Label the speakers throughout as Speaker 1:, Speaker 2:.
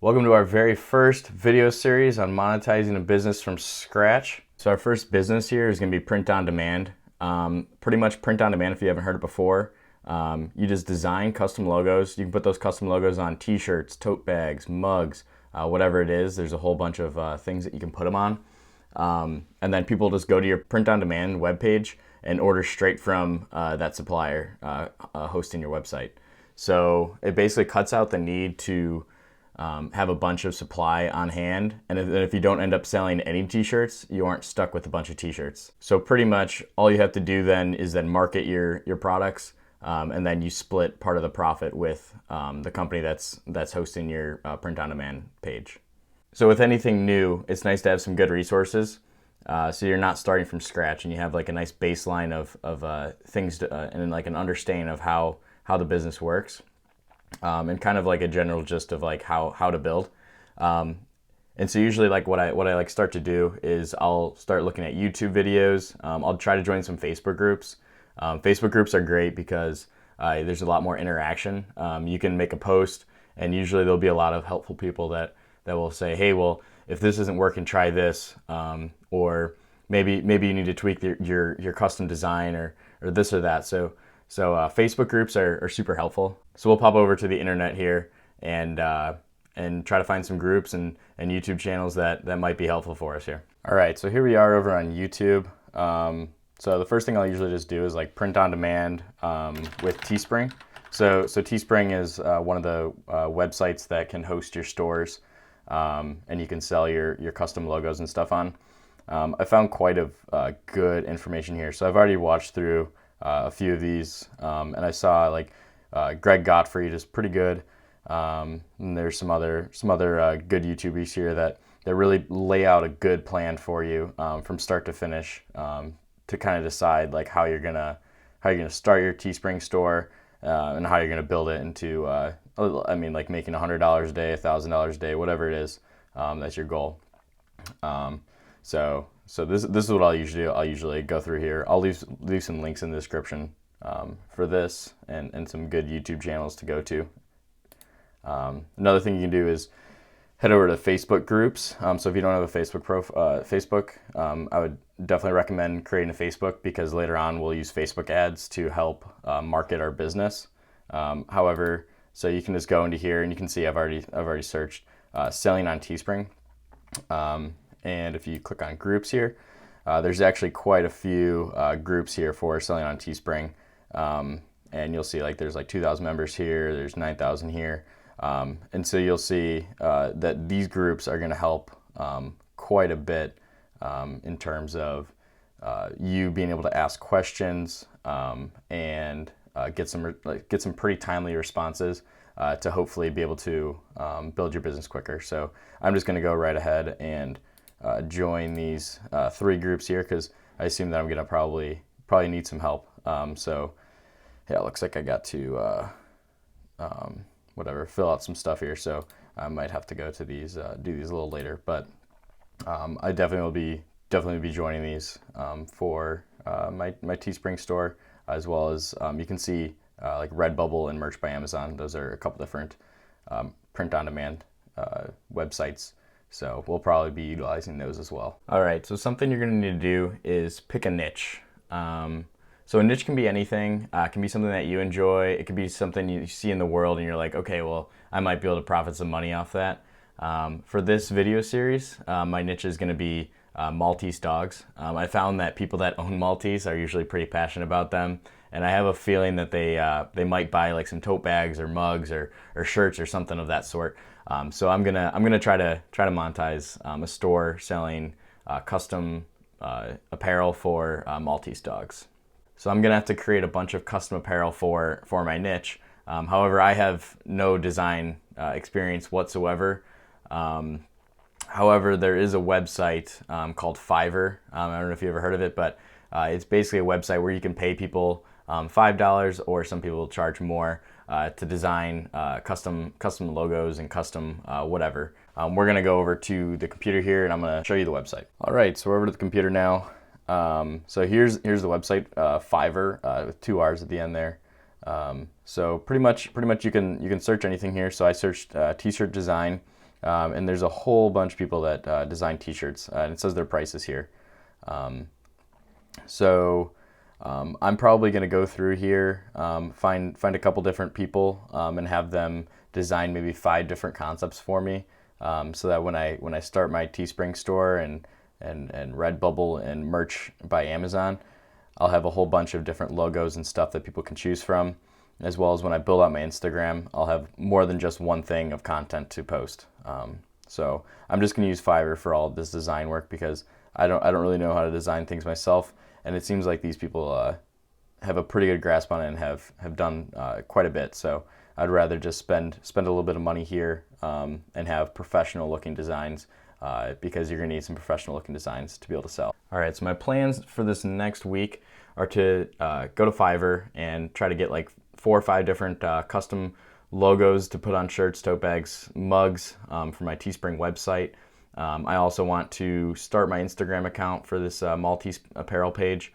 Speaker 1: Welcome to our very first video series on monetizing a business from scratch. So our first business here is going to be print on demand. Pretty much print on demand if you haven't heard it before. You just design custom logos. You can put those custom logos on t-shirts, tote bags, mugs, whatever it is. There's a whole bunch of things that you can put them on. And then people just go to your print on demand webpage and order straight from that supplier hosting your website. So it basically cuts out the need to have a bunch of supply on hand. And if you don't end up selling any t-shirts, you aren't stuck with a bunch of t-shirts. So pretty much all you have to do then is then market your products, and then you split part of the profit with the company that's hosting your print on demand page. So with anything new, it's nice to have some good resources. So you're not starting from scratch, and you have like a nice baseline of things and like an understanding of how the business works. And kind of like a general gist of like how to build. And so usually like what I like start to do is I'll start looking at YouTube videos. I'll try to join some Facebook groups. Facebook groups are great because there's a lot more interaction. You can make a post, and usually there'll be a lot of helpful people that will say, hey, well, if this isn't working, try this, or maybe you need to tweak your custom design or this or that. So Facebook groups are super helpful. So we'll pop over to the internet here and try to find some groups and YouTube channels that might be helpful for us here. All right, so here we are over on YouTube. So the first thing I'll usually just do is like print on demand with Teespring. So Teespring is one of the websites that can host your stores, and you can sell your custom logos and stuff on. I found quite a good information here. So I've already watched through a few of these, and I saw like Greg Gottfried is pretty good. And there's some other good YouTubers here that really lay out a good plan for you from start to finish, to kind of decide like how you're gonna start your Teespring store, and how you're gonna build it into like making $100 a day, $1,000 a day, whatever it is, that's your goal. So this is what I'll usually do. I'll usually go through here. I'll leave some links in the description for this and some good YouTube channels to go to. Another thing you can do is head over to Facebook groups. So if you don't have a Facebook, I would definitely recommend creating a Facebook, because later on we'll use Facebook ads to help market our business. However, so you can just go into here and you can see I've already searched selling on Teespring. And if you click on groups here, there's actually quite a few groups here for selling on Teespring. And you'll see like there's like 2,000 members here, there's 9,000 here. And so you'll see that these groups are going to help quite a bit in terms of you being able to ask questions, and get some pretty timely responses to hopefully be able to build your business quicker. So I'm just going to go right ahead and join these 3 groups here, because I assume that I'm going to probably need some help. So yeah, it looks like I got to fill out some stuff here. So I might have to go to these, do these a little later. But I definitely will be joining these for my Teespring store, as well as you can see like Redbubble and Merch by Amazon. Those are a couple different print on demand websites. So we'll probably be utilizing those as well. All right, so something you're gonna need to do is pick a niche. So a niche can be anything. It can be something that you enjoy. It could be something you see in the world and you're like, okay, well, I might be able to profit some money off that. For this video series, my niche is gonna be Maltese dogs. I found that people that own Maltese are usually pretty passionate about them, and I have a feeling that they might buy like some tote bags or mugs or shirts or something of that sort. So I'm gonna try to monetize a store selling custom apparel for Maltese dogs. So I'm gonna have to create a bunch of custom apparel for my niche. However, I have no design experience whatsoever. However, there is a website called Fiverr. I don't know if you ever heard of it, but it's basically a website where you can pay people $5, or some people charge more to design custom logos and custom whatever. We're gonna go over to the computer here, and I'm gonna show you the website. All right, so we're over to the computer now. So here's the website, Fiverr, with 2 R's at the end there. So pretty much you can search anything here. So I searched t-shirt design. And there's a whole bunch of people that design t-shirts, and it says their prices here. So I'm probably going to go through here, find a couple different people, and have them design maybe 5 different concepts for me, so that when I start my Teespring store and Redbubble and merch by Amazon, I'll have a whole bunch of different logos and stuff that people can choose from, as well as when I build out my Instagram, I'll have more than just one thing of content to post. So I'm just going to use Fiverr for all of this design work because I don't really know how to design things myself, and it seems like these people have a pretty good grasp on it and have done quite a bit. So I'd rather just spend a little bit of money here, and have professional looking designs, because you're going to need some professional looking designs to be able to sell. All right, so my plans for this next week are to go to Fiverr and try to get like 4 or 5 different custom logos to put on shirts, tote bags, mugs, for my Teespring website. I also want to start my Instagram account for this Maltese apparel page,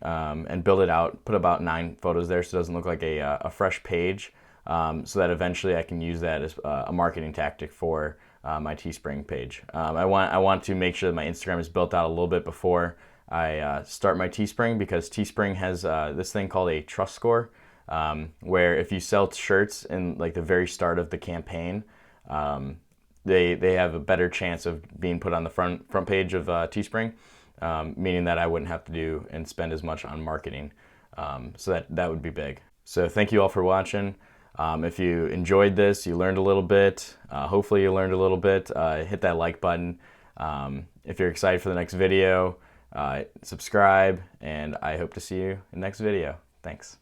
Speaker 1: and build it out, put about 9 photos there so it doesn't look like a fresh page, so that eventually I can use that as a marketing tactic for my Teespring page. I want to make sure that my Instagram is built out a little bit before I start my Teespring, because Teespring has this thing called a trust score, where if you sell shirts in like the very start of the campaign, they have a better chance of being put on the front page of Teespring, meaning that I wouldn't have to do and spend as much on marketing. So that would be big. So thank you all for watching. If you enjoyed this, you learned a little bit, hopefully you learned a little bit, hit that like button. If you're excited for the next video, subscribe, and I hope to see you in the next video. Thanks.